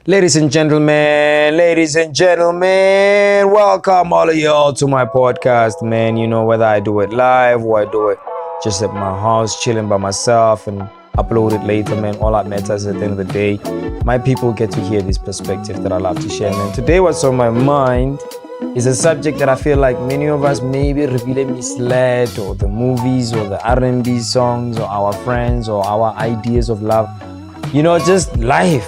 Ladies and gentlemen, welcome all of y'all to my podcast, man. You know, whether I do it live or I do it just at my house, chilling by myself and upload it later, man. All that matters at the end of the day, my people get to hear this perspective that I love to share, man. Today, what's on my mind is a subject that I feel like many of us maybe really misled, or the movies or the R&B songs or our friends or our ideas of love. You know, just life.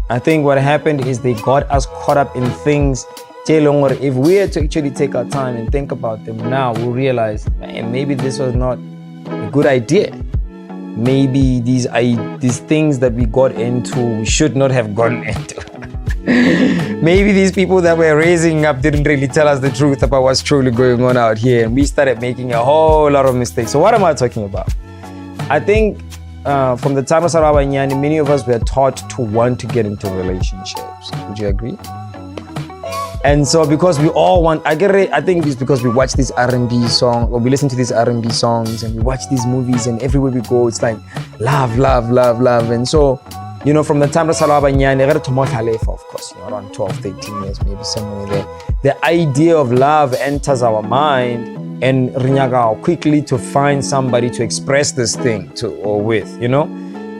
I think what happened is they got us caught up in things. If we had to actually take our time and think about them now, we'll realize, man, maybe this was not a good idea. Maybe these things that we got into, we should not have gone into. Maybe these people that we're raising up didn't really tell us the truth about what's truly going on out here, and we started making a whole lot of mistakes. So what am I talking about? I think from the time of Sarabanyani, many of us were taught to want to get into relationships. Would you agree? And so because we all want, I think it's because we watch these R&B songs, or we listen to these R&B songs, and we watch these movies, and everywhere we go, it's like love, love, love, love. And so, you know, from the time of Sarabanyani, of course, you know, around 12, 13 years, maybe somewhere there, the idea of love enters our mind, and rinyaga quickly to find somebody to express this thing to or with, you know.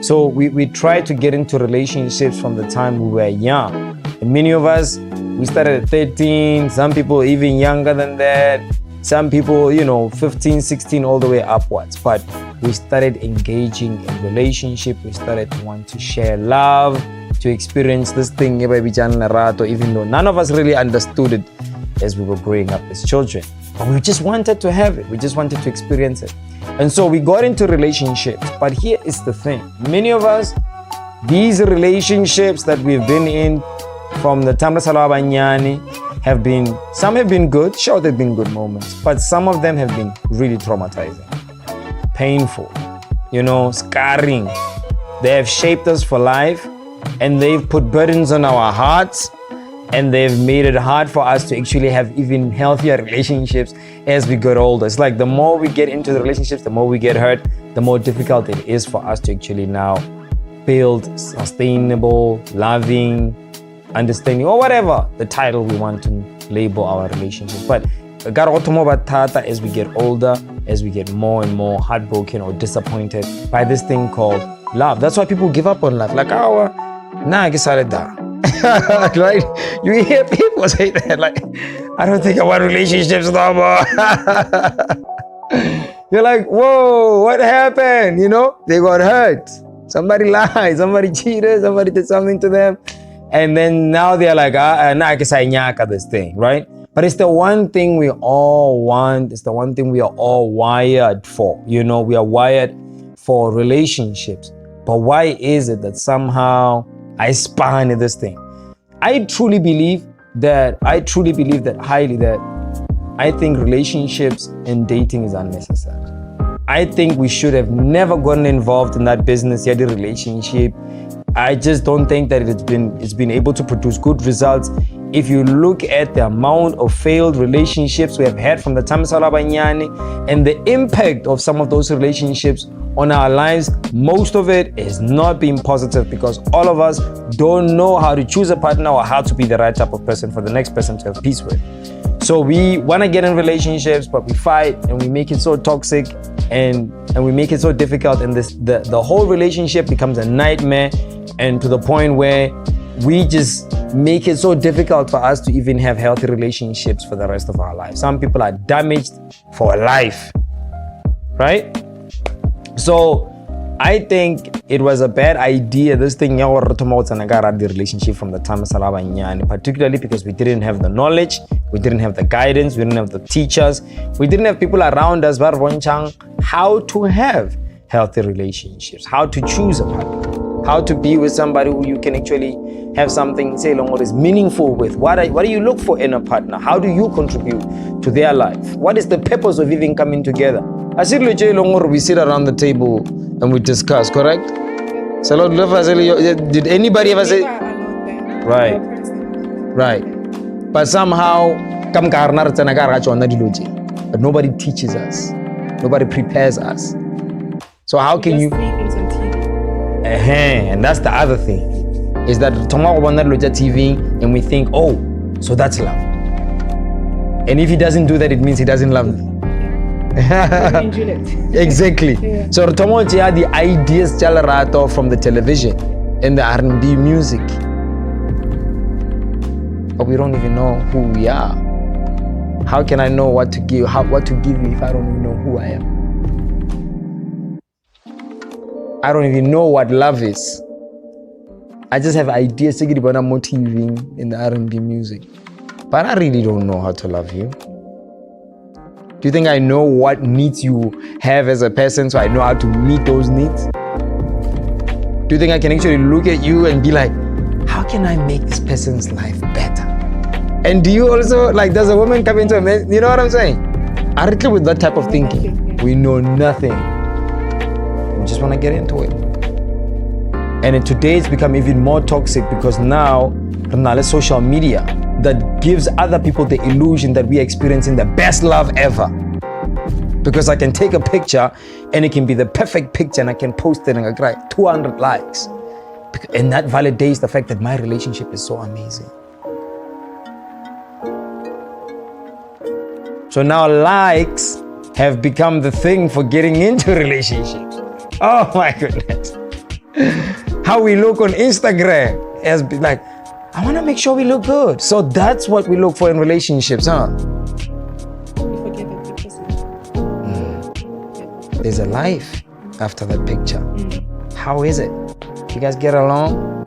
So we try to get into relationships from the time we were young. And many of us, we started at 13, some people even younger than that, some people, you know, 15, 16, all the way upwards. But we started engaging in relationship, we started to want to share love, to experience this thing, even though none of us really understood it as we were growing up as children. But we just wanted to have it. We just wanted to experience it. And so we got into relationships. But here is the thing. Many of us, these relationships that we've been in from the time of Salabanyani some have been good. Sure, they've been good moments. But some of them have been really traumatizing, painful, you know, scarring. They have shaped us for life, and they've put burdens on our hearts, and they've made it hard for us to actually have even healthier relationships as we get older. It's like the more we get into the relationships, the more we get hurt, the more difficult it is for us to actually now build sustainable, loving, understanding, or whatever the title we want to label our relationships. But as we get older, as we get more and more heartbroken or disappointed by this thing called love. That's why people give up on life. Like, right? You hear people say that, like, I don't think I want relationships no more. You're like, whoa, what happened? You know, they got hurt. Somebody lied, somebody cheated, somebody did something to them. And then now they're like, I guess I nyaka this thing, right? But it's the one thing we all want. It's the one thing we are all wired for. You know, we are wired for relationships. But why is it that somehow I spun in this thing? I truly believe that highly, that I think relationships and dating is unnecessary. I think we should have never gotten involved in that business, the relationship. I just don't think that it's been able to produce good results. If you look at the amount of failed relationships we have had from the time of Salabanyani and the impact of some of those relationships on our lives, most of it is not being positive, because all of us don't know how to choose a partner or how to be the right type of person for the next person to have peace with. So we want to get in relationships, but we fight and we make it so toxic and we make it so difficult, and the whole relationship becomes a nightmare, and to the point where we just make it so difficult for us to even have healthy relationships for the rest of our lives. Some people are damaged for life, right? So I think it was a bad idea, this thing, the relationship from the time of Salabanyani, particularly because we didn't have the knowledge, we didn't have the guidance, we didn't have the teachers, we didn't have people around us how to have healthy relationships, how to choose a partner, how to be with somebody who you can actually have something, say, what is meaningful with. What do you look for in a partner? How do you contribute to their life? What is the purpose of even coming together? We sit around the table and we discuss, correct? So did anybody ever say? Right. But somehow, but nobody teaches us. Nobody prepares us. So how can you? And that's the other thing. is that TV and we think, oh, so that's love. And if he doesn't do that, it means he doesn't love me. Exactly. Yeah. So the ideas from the television and the R&B music, but we don't even know who we are. How can I know what to give? What to give you if I don't even know who I am? I don't even know what love is. I just have ideas about motivating in the R&B music, but I really don't know how to love you. Do you think I know what needs you have as a person, so I know how to meet those needs? Do you think I can actually look at you and be like, how can I make this person's life better? And do you also, like, does a woman come into a man? You know what I'm saying? I reckon with that type of thinking, we know nothing. We just want to get into it. And today it's become even more toxic because now, social media that gives other people the illusion that we're experiencing the best love ever. Because I can take a picture and it can be the perfect picture and I can post it and I get 200 likes. And that validates the fact that my relationship is so amazing. So now likes have become the thing for getting into relationships. Oh my goodness. How we look on Instagram has been like, I want to make sure we look good. So that's what we look for in relationships, huh? There's a life after that picture. How is it? You guys get along?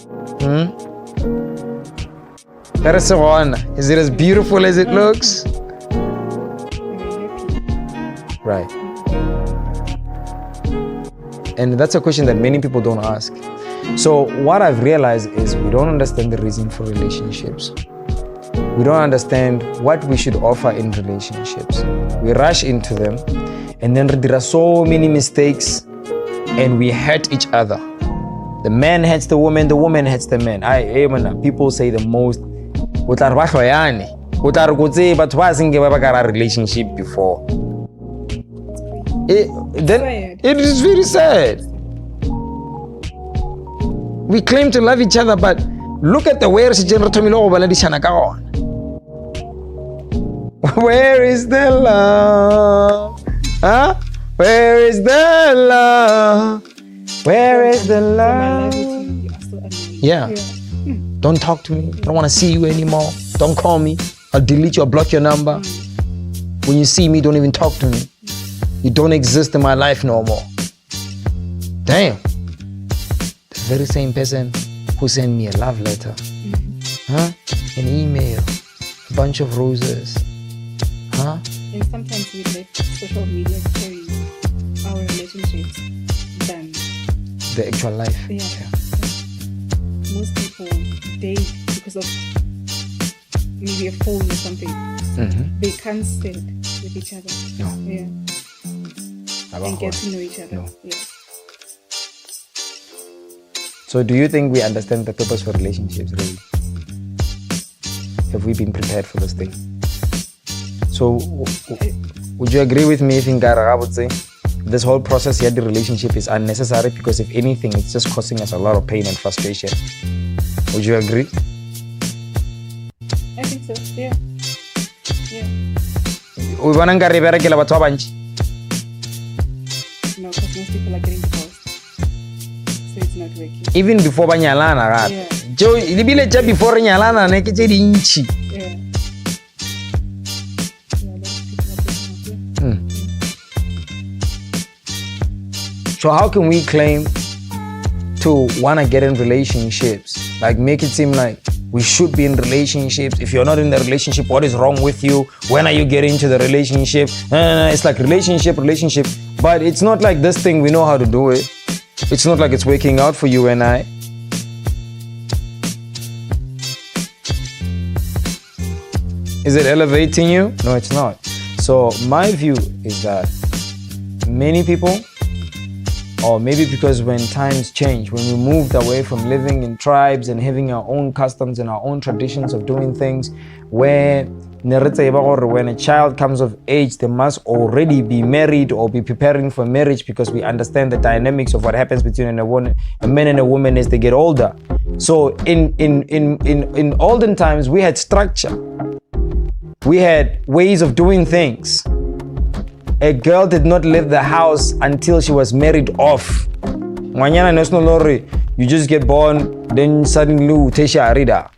Is it as beautiful as it looks? Right. And that's a question that many people don't ask. So what I've realized is we don't understand the reason for relationships. We don't understand what we should offer in relationships. We rush into them, and then there are so many mistakes, and we hurt each other. The man hurts the woman hurts the man. People say the most, relationship before. It is very sad. We claim to love each other, but look at the way she Where is the love? Huh? Where is the love? Where is the love? Yeah. Don't talk to me. I don't want to see you anymore. Don't call me. I'll delete you or block your number. When you see me, don't even talk to me. You don't exist in my life no more. Damn. The very same person who sent me a love letter, an email, a bunch of roses, And sometimes we let social media carry our relationships than the actual life. Yeah. Most people date because of maybe a phone or something. They can't sit with each other. No. Yeah. And get to know each other. No. Yeah. So do you think we understand the purpose for relationships really? Have we been prepared for this thing? So would you agree with me if I would say this whole process here, the relationship is unnecessary because if anything, it's just causing us a lot of pain and frustration. Would you agree? I think so, yeah. Yeah. We want to No, because most people are getting divorced. So it's not working. Even before banyalana, right? Yeah. Before nyalana, ne ke tse dintsi. Yeah. So how can we claim to want to get in relationships? Like make it seem like we should be in relationships. If you're not in the relationship, what is wrong with you? When are you getting into the relationship? It's like relationship. But it's not like this thing, we know how to do it. It's not like it's working out for you and I. Is it elevating you? No, it's not. So my view is that many people Or maybe because when times change, when we moved away from living in tribes and having our own customs and our own traditions of doing things, where when a child comes of age, they must already be married or be preparing for marriage, because we understand the dynamics of what happens between a man and a woman as they get older. So in olden times, we had structure. We had ways of doing things. A girl did not leave the house until she was married off. You just get born, then suddenly Tesha Arida.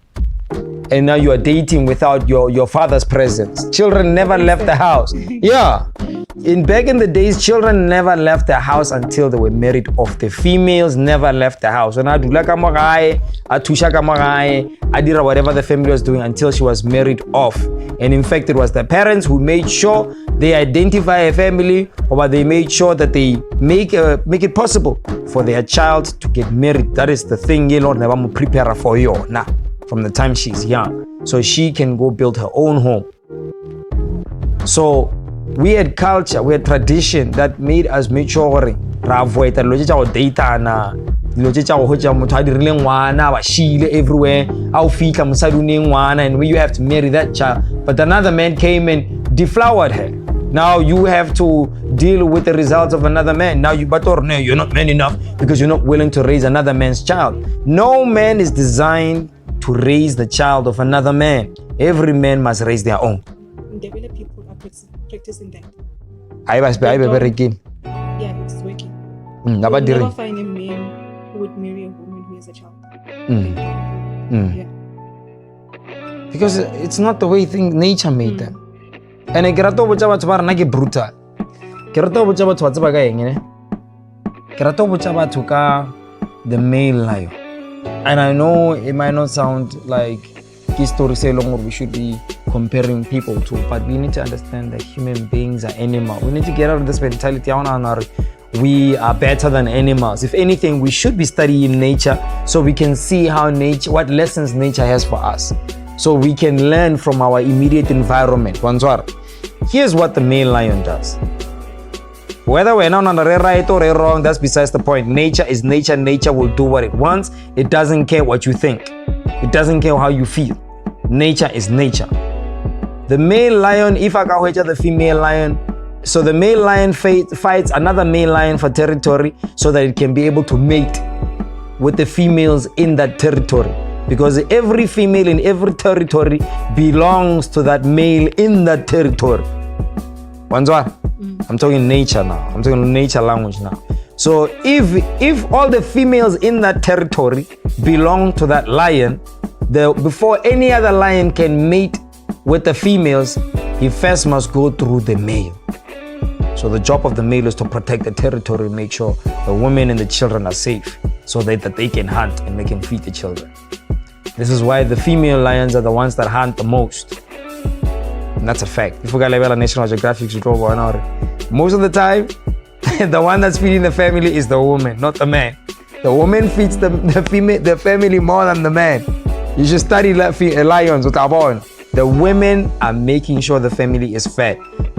And now you are dating without your father's presence. Children never left the house. Yeah. Back in the days, children never left the house until they were married off. The females never left the house. And I do like I did whatever the family was doing until she was married off. And in fact, it was the parents who made sure they identify a family, or they made sure that they make it possible for their child to get married. That is the thing, Lord, never prepare for you now, from the time she's young, so she can go build her own home. So we had culture, we had tradition that made us mature. Avoid data na everywhere. And when you have to marry that child, but another man came and deflowered her. Now you have to deal with the results of another man. Now you're not man enough because you're not willing to raise another man's child. No man is designed to raise the child of another man. Every man must raise their own. Ndebele people are practicing that. Yeah, it's working. You will never find a man who would marry a woman who has a child. Yeah. Because it's not the way nature made them. And I get to brutal. The male lion. And I know it might not sound like history say long, or we should be comparing people to, but we need to understand that human beings are animals. We need to get out of this mentality. We are better than animals. If anything, we should be studying nature so we can see what lessons nature has for us. So we can learn from our immediate environment. Here's what the male lion does. Whether we're not right or wrong, that's besides the point. Nature is nature. Nature will do what it wants. It doesn't care what you think. It doesn't care how you feel. Nature is nature. The male lion, if I can the female lion, so the male lion fights another male lion for territory so that it can be able to mate with the females in that territory. Because every female in every territory belongs to that male in that territory. I'm talking nature now. I'm talking nature language now. So if all the females in that territory belong to that lion, before any other lion can mate with the females, he first must go through the male. So the job of the male is to protect the territory, make sure the women and the children are safe, so that they can hunt and they can feed the children. This is why the female lions are the ones that hunt the most. And that's a fact. If we got a National Geographic, most of the time, the one that's feeding the family is the woman, not the man. The woman feeds the family more than the man. You should study lions with our. The women are making sure the family is fed.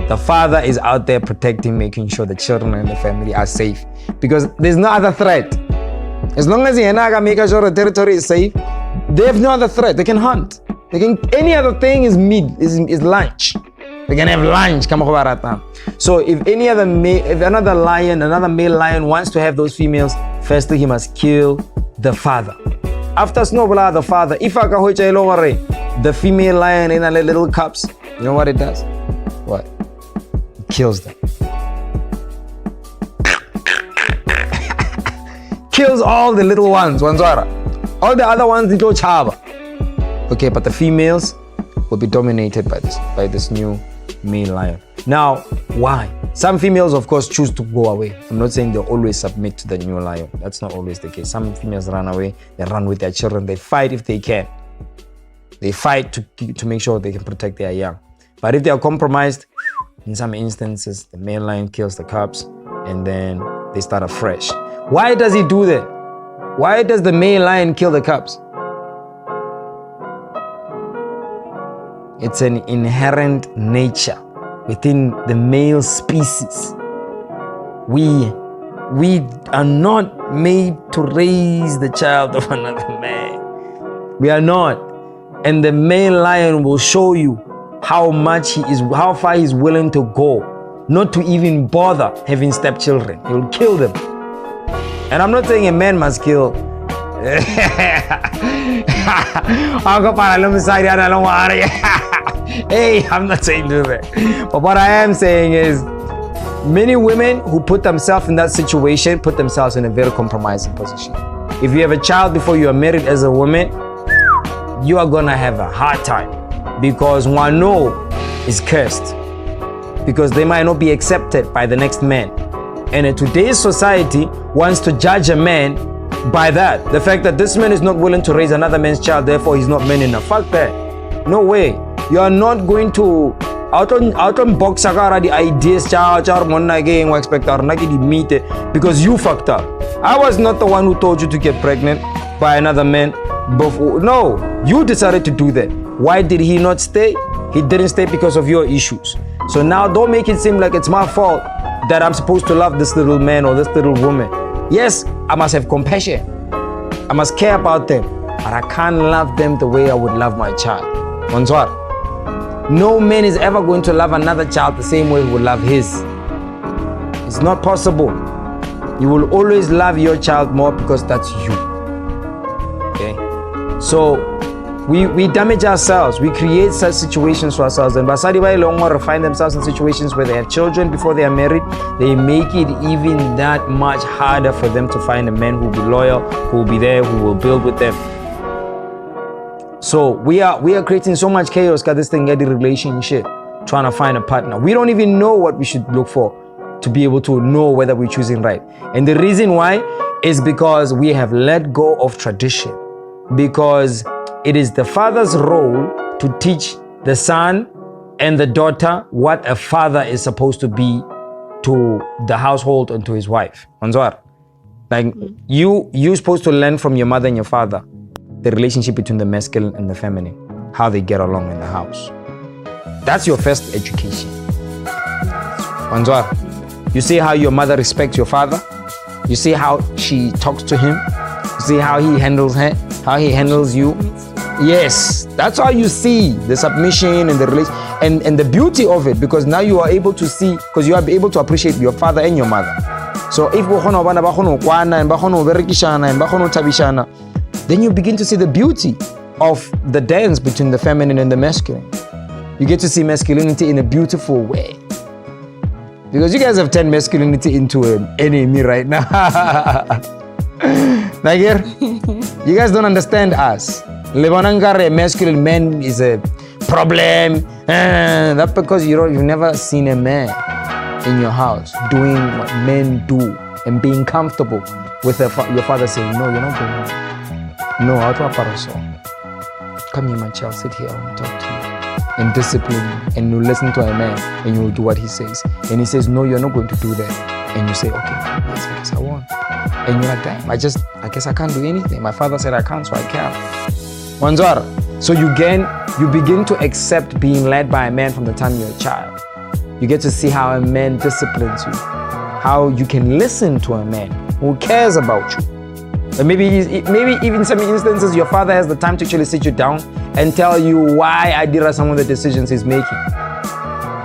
The father is out there protecting, making sure the children and the family are safe. Because there's no other threat. As long as the make sure the territory is safe, they have no other threat. They can hunt. Any other thing is meat, is lunch. They can have lunch. So if another male lion wants to have those females, firstly he must kill the father. After Snowball, the father, if I can the female lion in a little cups, you know what it does? What? It kills them. Kills all the little ones. All the other ones they go chaba. Okay, but the females will be dominated by this new male lion. Now, why? Some females, of course, choose to go away. I'm not saying they always submit to the new lion. That's not always the case. Some females run away. They run with their children. They fight if they can. They fight to make sure they can protect their young. But if they are compromised, in some instances, the male lion kills the cubs and then they start afresh. Why does he do that? Why does the male lion kill the cubs? It's an inherent nature within the male species. We we are not made to raise the child of another man. We are not. And the male lion will show you how far he's willing to go, not to even bother having stepchildren. He will kill them. And I'm not saying a man must kill. Hey, I'm not saying do that. But what I am saying is, many women who put themselves in that situation put themselves in a very compromising position. If you have a child before you are married as a woman, you are gonna have a hard time, because one no is cursed, because they might not be accepted by the next man. And in today's society wants to judge a man by that, the fact that this man is not willing to raise another man's child, therefore he's not man enough. Fuck that. No way. You are not going to out on box the ideas because you fucked up. I was not the one who told you to get pregnant by another man before. No, you decided to do that. Why did he not stay? He didn't stay because of your issues. So now don't make it seem like it's my fault that I'm supposed to love this little man or this little woman. Yes, I must have compassion. I must care about them, but I can't love them the way I would love my child. Bonsoir. No man is ever going to love another child the same way he would love his. It's not possible. You will always love your child more because that's you. Okay? So we damage ourselves. We create such situations for ourselves. And Basadi Bailongwa find themselves in situations where they have children before they are married. They make it even that much harder for them to find a man who will be loyal, who will be there, who will build with them. So we are creating so much chaos, got this thing, get the relationship, trying to find a partner. We don't even know what we should look for to be able to know whether we're choosing right. And the reason why is because we have let go of tradition. Because it is the father's role to teach the son and the daughter what a father is supposed to be to the household and to his wife. Like you're supposed to learn from your mother and your father the relationship between the masculine and the feminine, how they get along in the house. That's your first education. You see how your mother respects your father. You see how she talks to him. You see how he handles her, how he handles you. Yes, that's how you see the submission and the relation and the beauty of it, because now you are able to see, because you are able to appreciate your father and your mother. So if then you begin to see the beauty of the dance between the feminine and the masculine. You get to see masculinity in a beautiful way. Because you guys have turned masculinity into an enemy right now. Niger, you guys don't understand us. Lebanangare, masculine man is a problem. That's because you've never seen a man in your house doing what men do and being comfortable with your father saying, no, you're not going to. No, out of parasol. Come here, my child, sit here, I want to talk to you. And discipline you. And you listen to a man and you will do what he says. And he says, no, you're not going to do that. And you say, okay, yes, I guess I won't. And you're like, damn, I guess I can't do anything. My father said I can't, so I can't. Wanzara. So you begin to accept being led by a man from the time you're a child. You get to see how a man disciplines you. How you can listen to a man who cares about you. And maybe even some instances your father has the time to actually sit you down and tell you why I did some of the decisions he's making.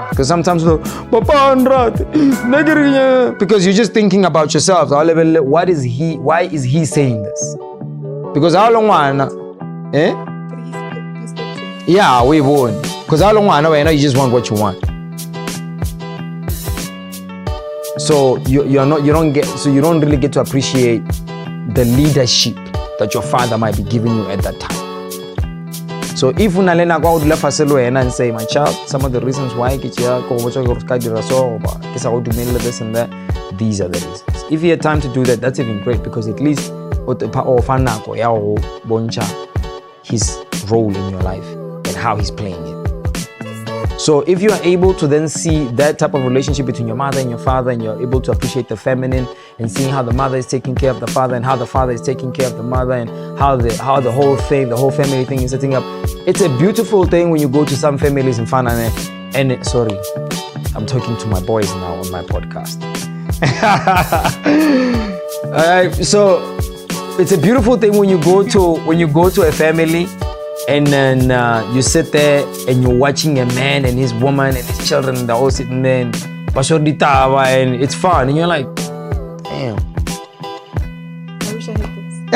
Because sometimes because you're just thinking about yourself. Why is he saying this? Because how long yeah, we won't. Because how long you just want what you want. So you don't really get to appreciate the leadership that your father might be giving you at that time. So if unalena kwa udula faselo and say, my child, some of the reasons why this and that, these are the reasons. If you had time to do that, that's even great, because at least his role in your life and how he's playing it. So if you are able to then see that type of relationship between your mother and your father, and you're able to appreciate the feminine and seeing how the mother is taking care of the father and how the father is taking care of the mother and how the whole family thing is setting up. It's a beautiful thing when you go to some families in Fanane. And sorry, I'm talking to my boys now on my podcast. Alright, so it's a beautiful thing when you go to a family and then you sit there and you're watching a man and his woman and his children and they're all sitting there and it's fun and you're like, damn. I wish I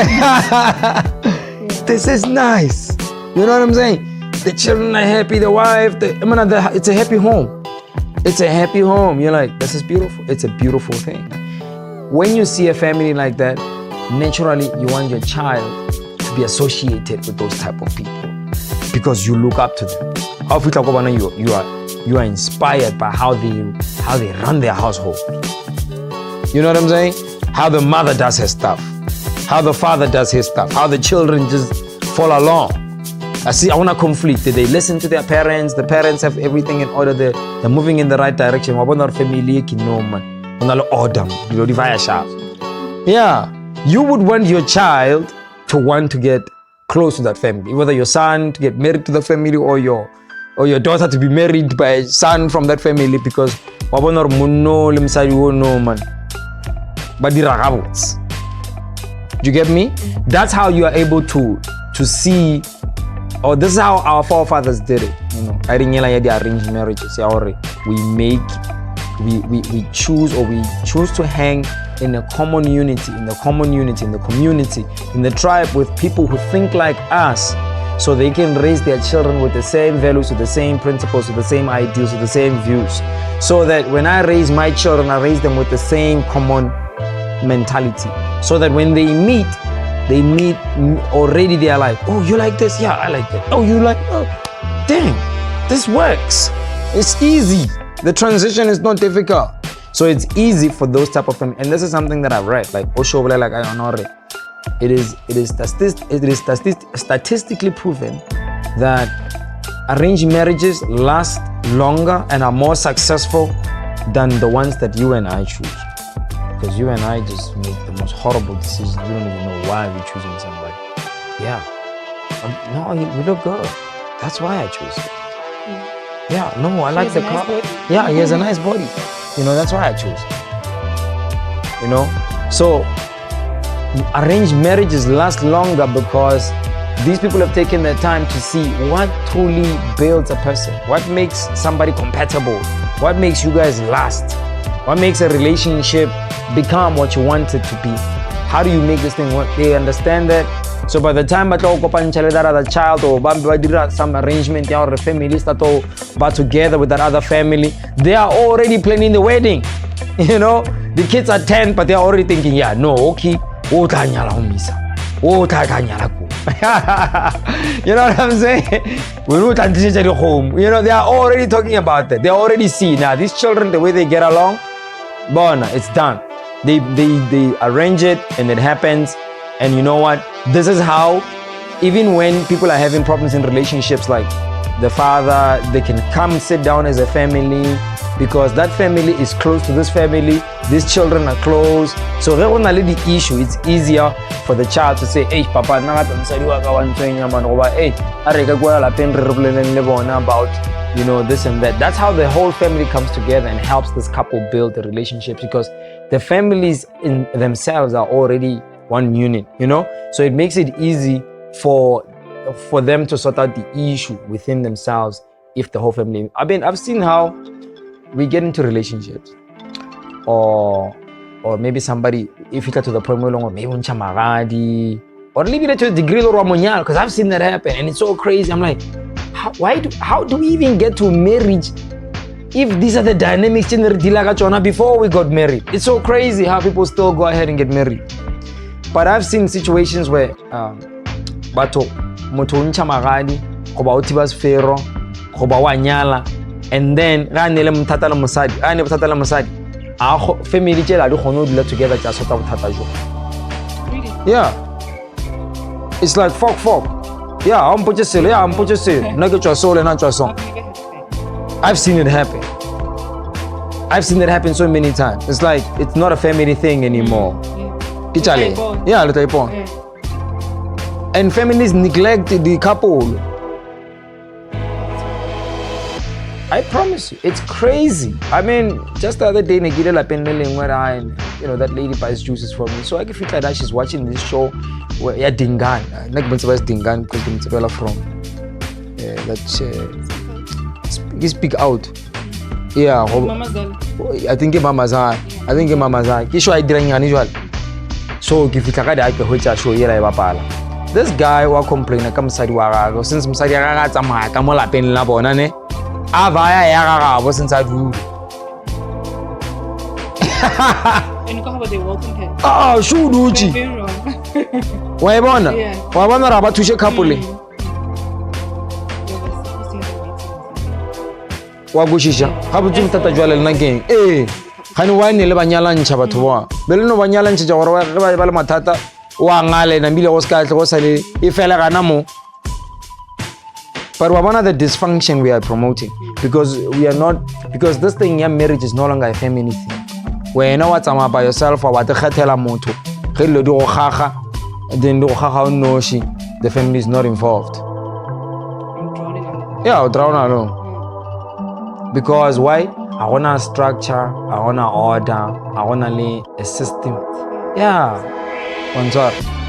had this. This is nice. You know what I'm saying? The children are happy, the wife, it's a happy home. It's a happy home. You're like, this is beautiful. It's a beautiful thing. When you see a family like that, naturally you want your child to be associated with those type of people because you look up to them. You are inspired by how they run their household. You know what I'm saying? How the mother does her stuff, how the father does his stuff, how the children just follow along. I want to conflict. They listen to their parents. The parents have everything in order. They're moving in the right direction. Yeah, you would want your child to want to get close to that family, whether your son to get married to the family or your daughter to be married by a son from that family because do you get me? That's how you are able to see. Oh, this is how our forefathers did it. You know, I didn't know the arranged marriages. We choose to hang in a common unity, in the community, in the tribe with people who think like us, so they can raise their children with the same values, with the same principles, with the same ideals, with the same views. So that when I raise my children, I raise them with the same common mentality. So that when they meet already, they are like, oh, you like this? Yeah, I like that. Oh, you like, oh, dang, this works. It's easy. The transition is not difficult. So it's easy for those type of family. And this is something that I've read, like Oshobele, like I honor it. It is statistically proven that arranged marriages last longer and are more successful than the ones that you and I choose. Because you and I just make the most horrible decisions. We don't even know why we're choosing somebody. Yeah. No, we look good. That's why I choose it. Yeah, no, I like the car. Yeah, he has a nice body. You know, that's why I choose. You know? So, arranged marriages last longer because these people have taken their time to see what truly builds a person. What makes somebody compatible? What makes you guys last? What makes a relationship become what you want it to be? How do you make this thing work? They understand that. So by the time that other child or some arrangement or the family start together with that other family, they are already planning the wedding. You know, the kids are 10, but they are already thinking, yeah, no, okay. You know what I'm saying? You know, they are already talking about that. They already see now these children, the way they get along, bona, it's done. They arrange it and it happens. And you know what? This is how, even when people are having problems in relationships, like the father, they can come sit down as a family because that family is close to this family. These children are close. So when I leave the issue, it's easier for the child to say, hey, Papa, about, you know, this and that. That's how the whole family comes together and helps this couple build the relationships because the families in themselves are already one unit, you know? So it makes it easy for them to sort out the issue within themselves if the whole family... I've seen how we get into relationships or maybe somebody, if you get to the point where maybe unchamagadi or leave it to the degree of because I've seen that happen and it's so crazy. I'm like, how do we even get to marriage if these are the dynamics before we got married? It's so crazy how people still go ahead and get married. But I've seen situations where bato moto uncha magadi goba utibas fero goba wanyala and then ranele mtata la musadi ane mtata la musadi a family tshela di khono dula together tsa sota bothata jo. Yeah, it's like fuck yeah, I'm put selo, yeah, I'm put selo na ke tswa solo na tswa song. I've seen it happen. I've seen it happen so many times. It's like it's not a family thing anymore. Yeah, little porn. And families neglect the couple. I promise you, it's crazy. I mean, just the other day, that lady buys juices from me. So I can feel like that she's watching this show where Dingan. Dingan because they're from. Speak out. Yeah. I think Mama's I think Mama's I drink unusual. So if you take a show here, this guy was complaining since Msadi Kamola Pen Labonane. Avaya Yara was inside rude. And look how they welcome him. Oh, shoot, Uchi. Why bona? Why bona about to shake couple? Wagushisha, how would you tata jewel again? Eh, Hanuani Lebanyala and Chabatua. Belino Banyala and Chavarava Matata, Wangale, and Amelia Oscar, Rosali, Ifelanamo. But one of the dysfunction we are promoting because this thing, marriage is no longer a feminine thing. When you know what's by yourself or what the khatela moto, then the family is not involved. Yeah, I'll drown alone. Because why? I want a structure, I want an order, I want a system. Yeah.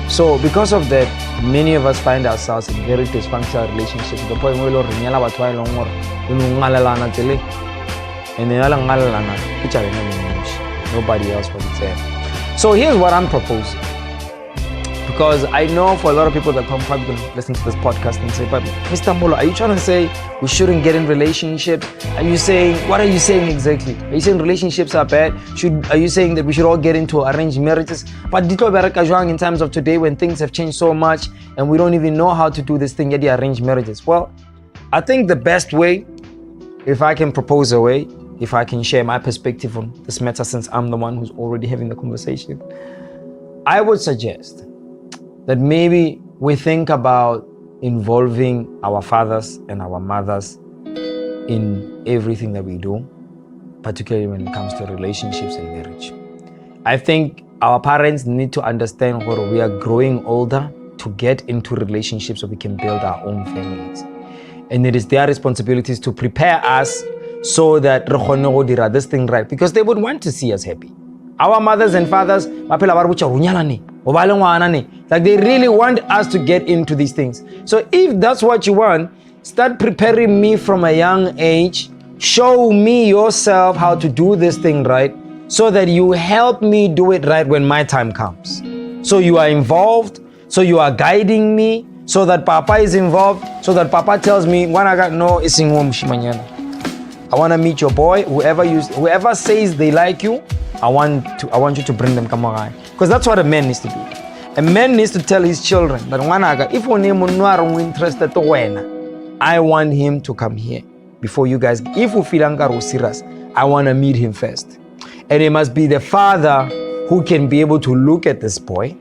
So because of that, many of us find ourselves in very dysfunctional relationships to the point where and nobody else was there. So here's what I'm proposing. Because I know for a lot of people that come probably listen to this podcast and say, but Mr. Molo, are you trying to say we shouldn't get in relationships? What are you saying exactly? Are you saying relationships are bad? Are you saying that we should all get into arranged marriages? But in terms of today when things have changed so much and we don't even know how to do this thing, the arranged marriages. Well, I think the best way, if I can propose a way, if I can share my perspective on this matter since I'm the one who's already having the conversation, I would suggest that maybe we think about involving our fathers and our mothers in everything that we do, particularly when it comes to relationships and marriage. I think our parents need to understand that we are growing older to get into relationships so we can build our own families. And it is their responsibilities to prepare us so that this thing right, because they would want to see us happy. Our mothers and fathers, like they really want us to get into these things. So if that's what you want, start preparing me from a young age. Show me yourself how to do this thing right so that you help me do it right when my time comes. So you are involved, so you are guiding me, so that Papa is involved, so that Papa tells me when I got no I want to meet your boy, whoever says they like you, I want you to bring them Kamarai. Because that's what a man needs to do. A man needs to tell his children that if interested I want him to come here before you guys. If you feel serious, I want to meet him first. And it must be the father who can be able to look at this boy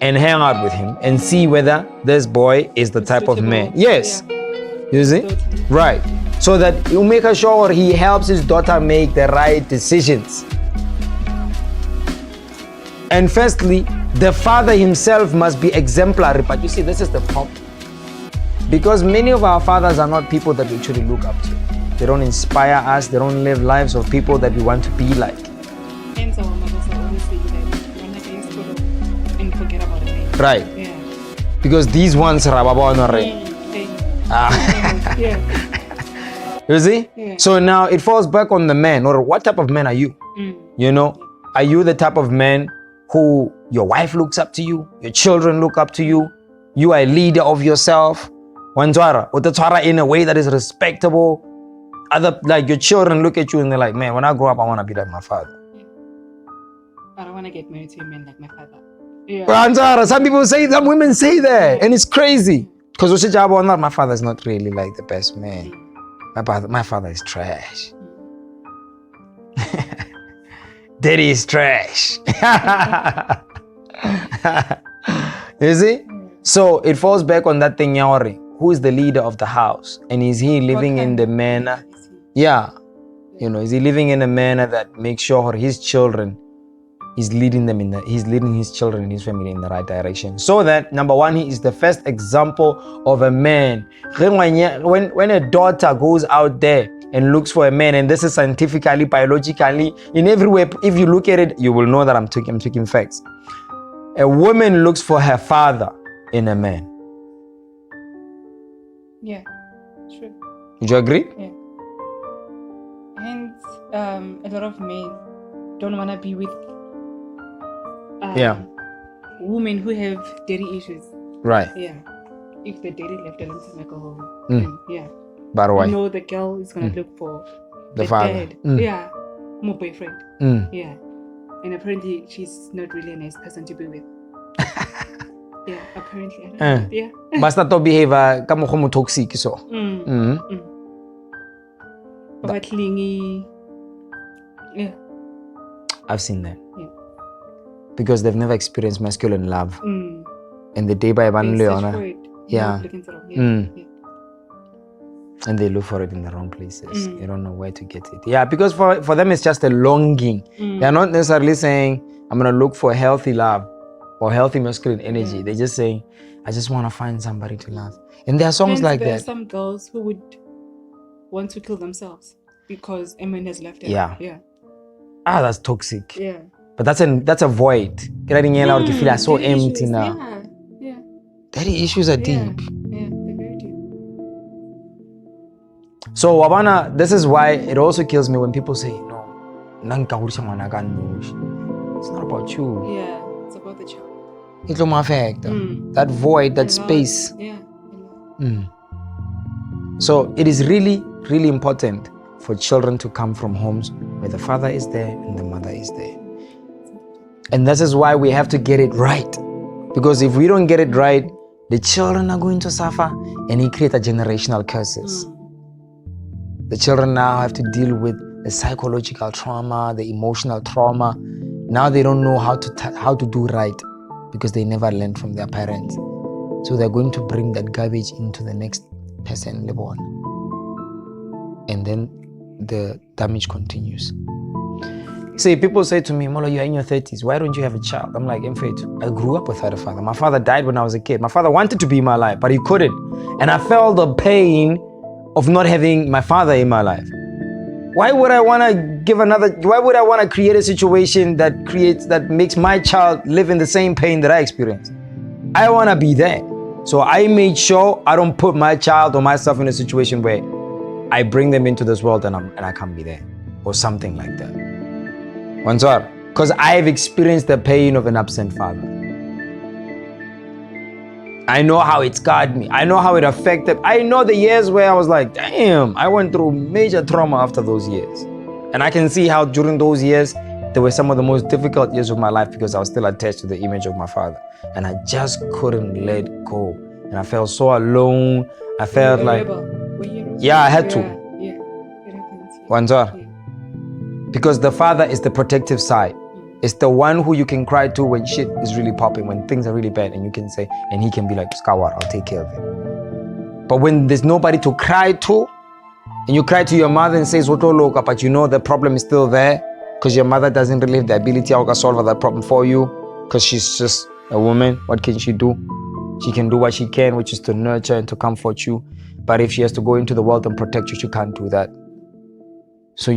and hang out with him and see whether this boy is the type of man. Yes. You see? Right. So that you make sure he helps his daughter make the right decisions. And firstly, the father himself must be exemplary. But you see, this is the problem. Because many of our fathers are not people that we truly look up to. They don't inspire us. They don't live lives of people that we want to be like. Hence our mothers are always saying that when I can put up and forget about it. Right. Yeah. Because these ones are Yeah. You see? Yeah. So now it falls back on the man. Or what type of man are you? You know, are you the type of man who your wife looks up to you, your children look up to you, you are a leader of yourself, in a way that is respectable? Like your children look at you and they're like, man, when I grow up, I want to be like my father. I don't want to get married to a man like my father. Yeah. Some women say that, and it's crazy. Because my father is not really like the best man. My father is trash. Daddy is trash. You see? So it falls back on that thing, Yaori. Who is the leader of the house? And is he living in the manner? Yeah. You know, is he living in a manner that makes sure his children, he's leading his children and his family in the right direction? So that, number one, he is the first example of a man. When a daughter goes out there and looks for a man, and this is scientifically, biologically, in every way, if you look at it, you will know that I'm taking facts. A woman looks for her father in a man. Yeah, true. Would you agree? Yeah. Hence, a lot of men don't want to be with women who have daddy issues. Right. Yeah. If the daddy left a long time ago, yeah. But why? You know the girl is going to look for the father. Dad. Yeah. More boyfriend. Yeah. And apparently she's not really a nice person to be with. Yeah, apparently. I don't know. Yeah. Basta to behavior kamo como toxic so. But clingy. Yeah. I've seen that. Yeah. Because they've never experienced masculine love. And the day by Leona. Yeah. And they look for it in the wrong places. You don't know where to get it. Yeah, because for them it's just a longing. They're not necessarily saying, I'm going to look for healthy love or healthy masculine energy. They're just saying, I just want to find somebody to love. And there are songs like that. There are some girls who would want to kill themselves because a man has left them. Yeah. That's toxic. Yeah. But that's a void. You feel so empty now. Yeah. Daddy issues are deep. Yeah, they're very deep. So Wabana, this is why it also kills me when people say, no, it's not about you. Yeah, it's about the child. It's not affect that void, that space. Yeah. So it is really, really important for children to come from homes where the father is there and the mother is there. And this is why we have to get it right. Because if we don't get it right, the children are going to suffer and it creates generational curses. The children now have to deal with the psychological trauma, the emotional trauma. Now they don't know how to do right because they never learned from their parents. So they're going to bring that garbage into the next person, Lebon. And then the damage continues. See, people say to me, Molo, you're in your 30s. Why don't you have a child? I'm like, I grew up without a father. My father died when I was a kid. My father wanted to be in my life, but he couldn't. And I felt the pain of not having my father in my life. Why would I want to create a situation that makes my child live in the same pain that I experienced? I want to be there. So I made sure I don't put my child or myself in a situation where I bring them into this world and I can't be there or something like that. Because I've experienced the pain of an absent father. I know how it scarred me. I know how it affected. I know the years where I was like, damn, I went through major trauma after those years. And I can see how during those years, they were some of the most difficult years of my life because I was still attached to the image of my father. And I just couldn't let go. And I felt so alone. I felt like, I had to. Yeah, it happens. Because the father is the protective side. It's the one who you can cry to when shit is really popping, when things are really bad, and you can say, and he can be like, Skawar, I'll take care of it. But when there's nobody to cry to, and you cry to your mother and says, but you know the problem is still there, because your mother doesn't really have the ability to solve that problem for you, because she's just a woman. What can she do? She can do what she can, which is to nurture and to comfort you. But if she has to go into the world and protect you, she can't do that. So